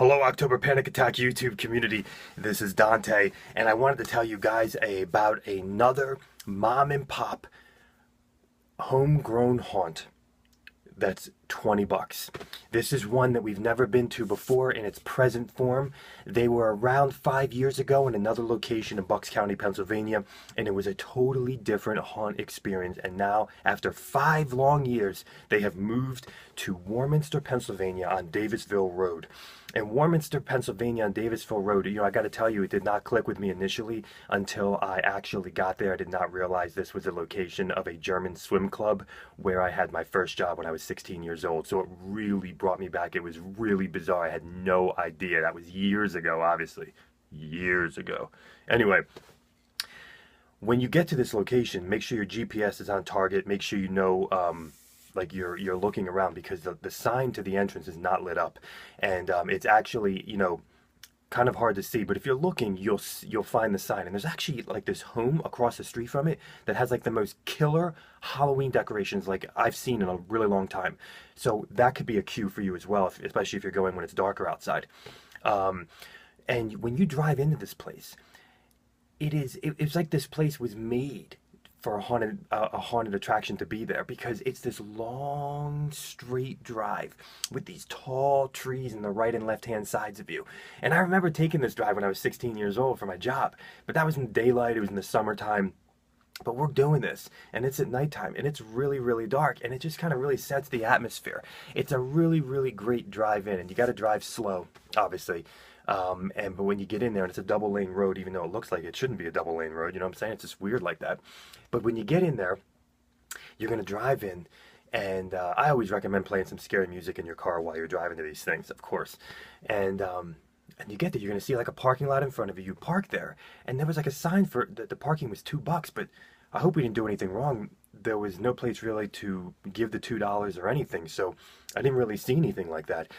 Hello, October Panic Attack YouTube community. This is Dante, and I wanted to tell you guys about another mom and pop homegrown haunt that's 20 bucks. This is one that we've never been to before in its present form. They were around 5 years ago in another location in Bucks County, Pennsylvania, and it was a totally different haunt experience. And now, after 5 long years, they have moved to Warminster, Pennsylvania on Davisville Road. And Warminster, Pennsylvania on Davisville Road, I got to tell you, it did not click with me initially until I actually got there. I did not realize this was a location of a German swim club where I had my first job when I was 16 years old. So it really brought me back. It was really bizarre. I had no idea. That was years ago, obviously. Years ago. Anyway, when you get to this location, make sure your GPS is on target. Make sure you know like you're looking around, because the sign to the entrance is not lit up, and it's actually kind of hard to see, but if you're looking, you'll find the sign. And there's actually like this home across the street from it that has like the most killer Halloween decorations like I've seen in a really long time. So that could be a cue for you as well, especially if you're going when it's darker outside. And when you drive into this place, it's like this place was made for a haunted attraction to be there, because it's this long straight drive with these tall trees in the right and left hand sides of you. And I remember taking this drive when I was 16 years old for my job, but that was in daylight, it was in the summertime. But we're doing this, and it's at nighttime, and it's really, really dark, and it just kind of really sets the atmosphere. It's a really, really great drive in, and you got to drive slow, obviously. But when you get in there, and it's a double lane road, even though it looks like it shouldn't be a double lane road, you know what I'm saying? It's just weird like that. But when you get in there, you're going to drive in, and I always recommend playing some scary music in your car while you're driving to these things, of course. And you get there, you're going to see like a parking lot in front of you. You park there, and there was like a sign for the parking was $2, but I hope we didn't do anything wrong. There was no place really to give the $2 or anything, so I didn't really see anything like that.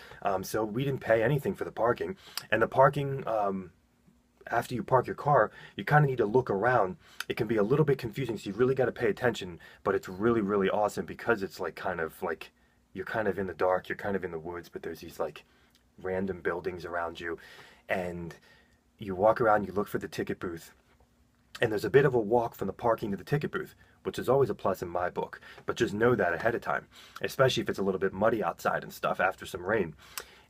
So we didn't pay anything for the parking. And the parking, after you park your car, you kind of need to look around. It can be a little bit confusing, so you really got to pay attention, but it's really, really awesome, because it's like kind of like you're kind of in the dark, you're kind of in the woods, but there's these like random buildings around you, and you walk around, you look for the ticket booth. And there's a bit of a walk from the parking to the ticket booth, which is always a plus in my book. But just know that ahead of time, especially if it's a little bit muddy outside and stuff after some rain.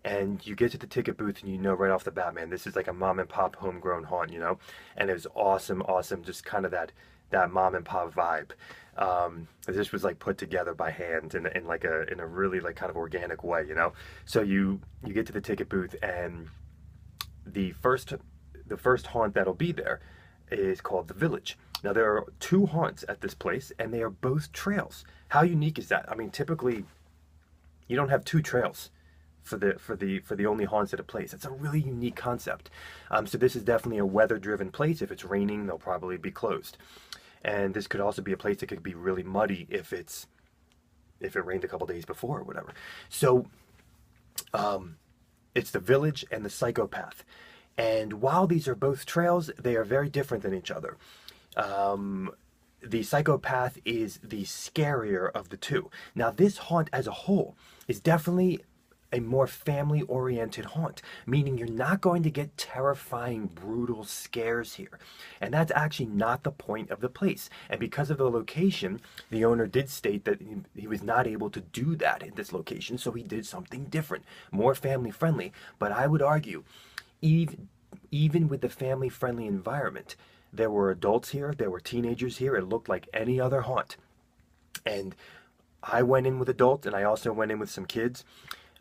And you get to the ticket booth, and you know right off the bat, man, this is like a mom and pop homegrown haunt, And it was awesome, awesome, just kind of that mom and pop vibe. This was like put together by hand in a really like kind of organic way, So you get to the ticket booth, and the first haunt that'll be there is called The Village. Now, there are 2 haunts at this place, and they are both trails. How unique is that? I mean, typically you don't have 2 trails for the only haunts at a place. It's a really unique concept. So this is definitely a weather-driven place. If it's raining, they'll probably be closed. And this could also be a place that could be really muddy if it rained a couple days before or whatever. So it's The Village and The Psychopath. And while these are both trails, they are very different than each other. The Psychopath is the scarier of the 2. Now, this haunt as a whole is definitely a more family-oriented haunt, meaning you're not going to get terrifying, brutal scares here. And that's actually not the point of the place. And because of the location, the owner did state that he was not able to do that in this location, so he did something different, more family-friendly. But I would argue, even with the family-friendly environment, there were adults here, there were teenagers here. It looked like any other haunt. And I went in with adults, and I also went in with some kids.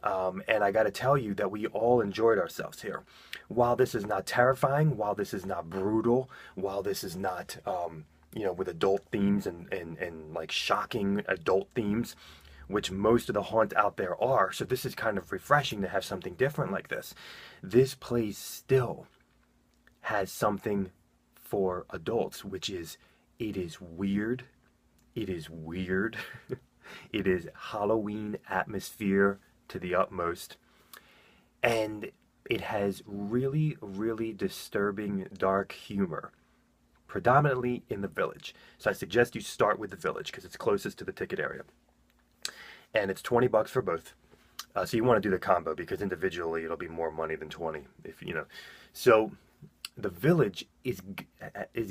And I got to tell you that we all enjoyed ourselves here. While this is not terrifying, while this is not brutal, while this is not, with adult themes and like shocking adult themes, which most of the haunt out there are. So this is kind of refreshing to have something different like this. This place still has something for adults, which is, it is weird. It is weird. It is Halloween atmosphere to the utmost. And it has really, really disturbing dark humor, predominantly in The Village. So I suggest you start with The Village because it's closest to the ticket area. And it's 20 bucks for both. So you want to do the combo because individually it'll be more money than 20 if you know. So the village is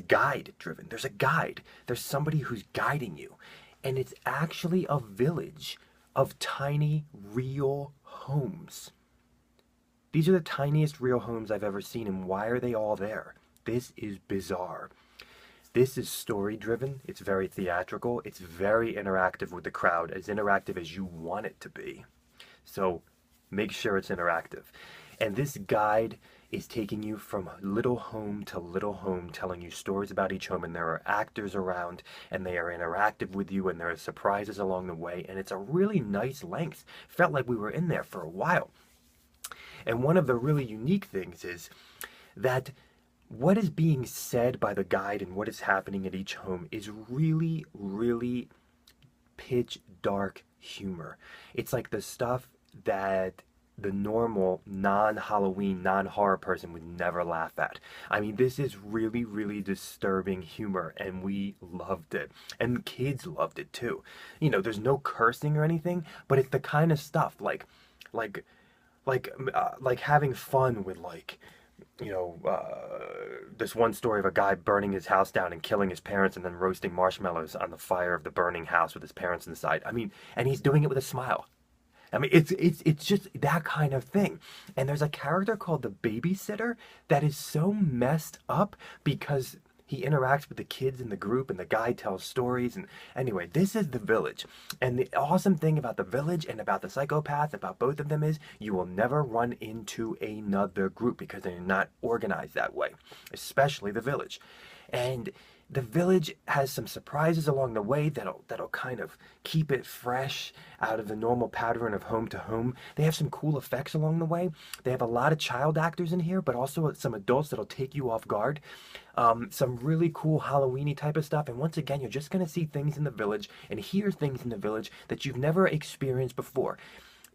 guide driven. There's a guide. There's somebody who's guiding you. And it's actually a village of tiny real homes. These are the tiniest real homes I've ever seen, and why are they all there? This is bizarre. This is story driven, it's very theatrical, it's very interactive with the crowd, as interactive as you want it to be. So make sure it's interactive. And this guide is taking you from little home to little home, telling you stories about each home, and there are actors around, and they are interactive with you, and there are surprises along the way, and it's a really nice length. Felt like we were in there for a while. And one of the really unique things is that what is being said by the guide and what is happening at each home is really, really pitch dark humor. It's like the stuff that the normal non-Halloween, non-horror person would never laugh at. I mean, this is really, really disturbing humor, and we loved it. And kids loved it too. You know, there's no cursing or anything, but it's the kind of stuff like having fun with this one story of a guy burning his house down and killing his parents and then roasting marshmallows on the fire of the burning house with his parents inside. I mean, and he's doing it with a smile. I mean, it's just that kind of thing. And there's a character called the babysitter that is so messed up because he interacts with the kids in the group and the guy tells stories. And anyway, this is The Village. And the awesome thing about The Village and about The Psychopath, about both of them, is you will never run into another group because they're not organized that way, especially The Village. And The Village has some surprises along the way that'll kind of keep it fresh out of the normal pattern of home to home. They have some cool effects along the way. They have a lot of child actors in here, but also some adults that'll take you off guard. Some really cool Halloween-y type of stuff. And once again, you're just going to see things in The Village and hear things in The Village that you've never experienced before.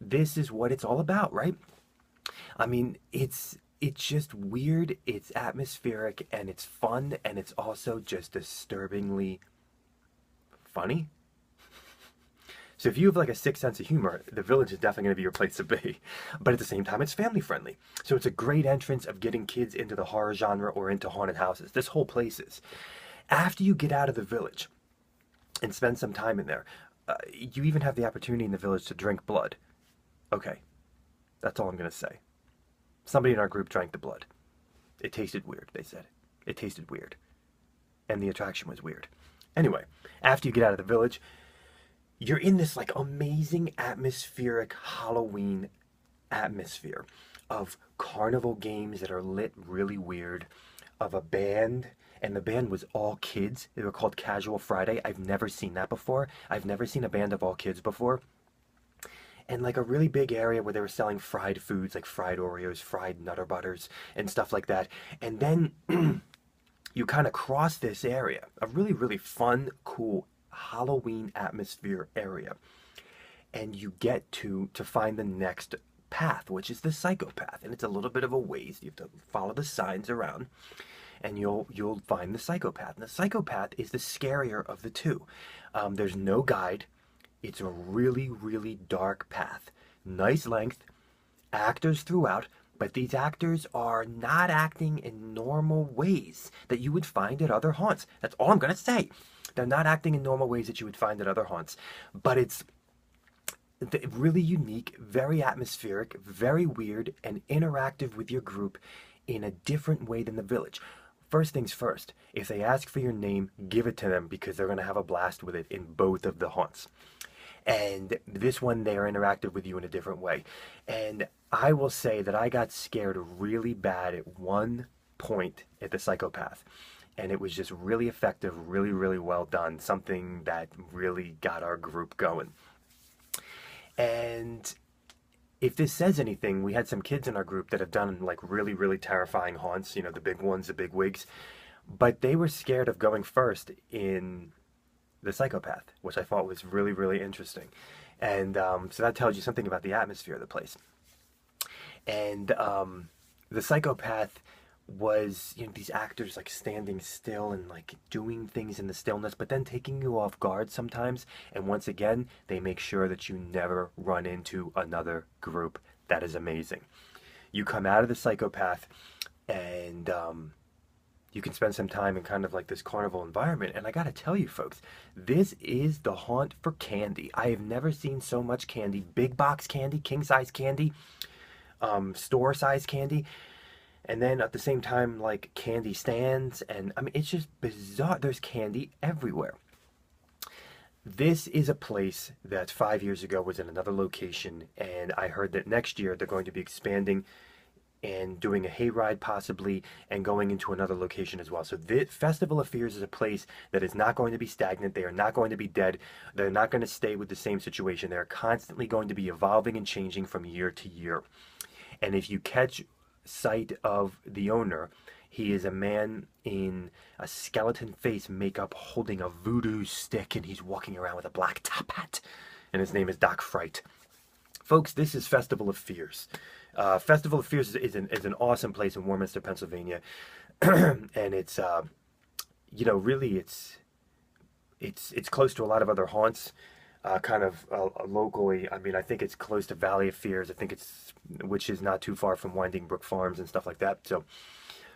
This is what it's all about, right? I mean, it's just weird, it's atmospheric, and it's fun, and it's also just disturbingly funny. So if you have like a sick sense of humor, The Village is definitely going to be your place to be. But at the same time, it's family friendly. So it's a great entrance of getting kids into the horror genre or into haunted houses. This whole place is. After you get out of The Village and spend some time in there, you even have the opportunity in The Village to drink blood. Okay, that's all I'm going to say. Somebody in our group drank the blood. It tasted weird, they said. It tasted weird. And the attraction was weird. Anyway, after you get out of The Village, you're in this like amazing atmospheric Halloween atmosphere of carnival games that are lit really weird, of a band, and the band was all kids. They were called Casual Friday. I've never seen that before. I've never seen a band of all kids before. And like a really big area where they were selling fried foods like fried Oreos, fried Nutter Butters, and stuff like that. And then you kind of cross this area, a really, really fun, cool Halloween atmosphere area. And you get to find the next path, which is the Psychopath. And it's a little bit of a ways. You have to follow the signs around, and you'll find the Psychopath. And the Psychopath is the scarier of the two. There's no guide. It's a really, really dark path. Nice length, actors throughout, but these actors are not acting in normal ways that you would find at other haunts. That's all I'm going to say. They're not acting in normal ways that you would find at other haunts. But it's really unique, very atmospheric, very weird, and interactive with your group in a different way than The Village. First things first, if they ask for your name, give it to them because they're going to have a blast with it in both of the haunts. And this one, they are interactive with you in a different way. And I will say that I got scared really bad at one point at the Psychopath. And it was just really effective, really, really well done. Something that really got our group going. And if this says anything, we had some kids in our group that have done like really, really terrifying haunts, you know, the big ones, the big wigs. But they were scared of going first in the Psychopath, which I thought was really, really interesting. And so that tells you something about the atmosphere of the place. And the Psychopath was, you know, these actors like standing still and like doing things in the stillness, but then taking you off guard sometimes. And once again, they make sure that you never run into another group. That is amazing. You come out of the Psychopath, and you can spend some time in kind of like this carnival environment. And I gotta tell you, folks, this is the haunt for candy. I have never seen so much candy, big box candy, king size candy, store size candy. And then at the same time, like candy stands, and I mean, it's just bizarre. There's candy everywhere. This is a place that 5 years ago was in another location, and I heard that next year they're going to be expanding and doing a hayride possibly, and going into another location as well. So the Festival of Fears is a place that is not going to be stagnant. They are not going to be dead. They're not going to stay with the same situation. They're constantly going to be evolving and changing from year to year. And if you catch sight of the owner, he is a man in a skeleton face makeup holding a voodoo stick, and he's walking around with a black top hat, and his name is Doc Fright. Folks, this is Festival of Fears. Festival of Fears is an awesome place in Warminster, Pennsylvania, and it's you know, really it's close to a lot of other haunts, kind of locally. I mean, I think it's close to Valley of Fears. I think it's, which is not too far from Winding Brook Farms and stuff like that. So,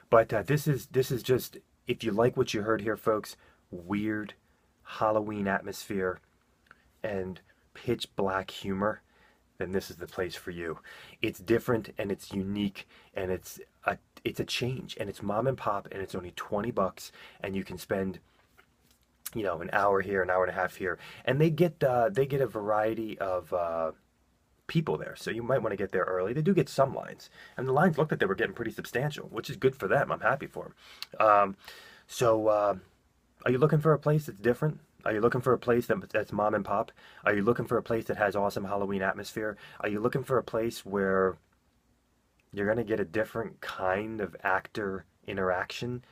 but this is just, if you like what you heard here, folks, weird Halloween atmosphere and pitch black humor, then this is the place for you. It's different and it's unique, and it's a change, and it's mom and pop, and it's only $20, and you can spend, you know, an hour here, an hour and a half here, and they get a variety of people there, so you might want to get there early. They do get some lines, and the lines looked like they were getting pretty substantial, which is good for them. I'm happy for them. Are you looking for a place that's different? Are you looking for a place that's mom and pop? Are you looking for a place that has awesome Halloween atmosphere? Are you looking for a place where you're going to get a different kind of actor interaction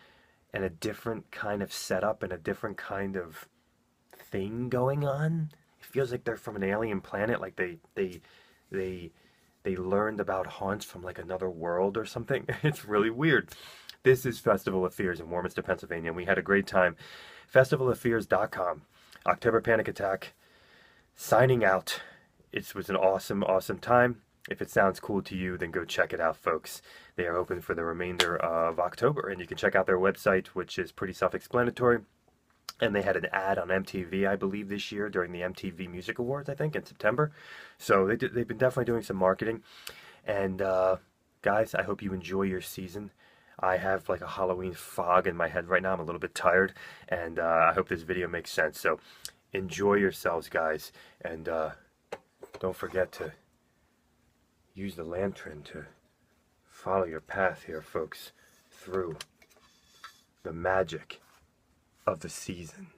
and a different kind of setup and a different kind of thing going on? It feels like they're from an alien planet, like they learned about haunts from like another world or something. It's really weird. This is Festival of Fears in Warminster, Pennsylvania, and we had a great time. FestivalOfFears.com. October Panic Attack signing out. It was an awesome, awesome time. If it sounds cool to you, then go check it out, folks. They are open for the remainder of October, and you can check out their website, which is pretty self-explanatory. And they had an ad on MTV, I believe, this year during the MTV Music Awards, I think, in September. So they've been definitely doing some marketing. And guys, I hope you enjoy your season. I have like a Halloween fog in my head right now. I'm a little bit tired, and I hope this video makes sense. So enjoy yourselves, guys, and don't forget to use the lantern to follow your path here, folks, through the magic of the season.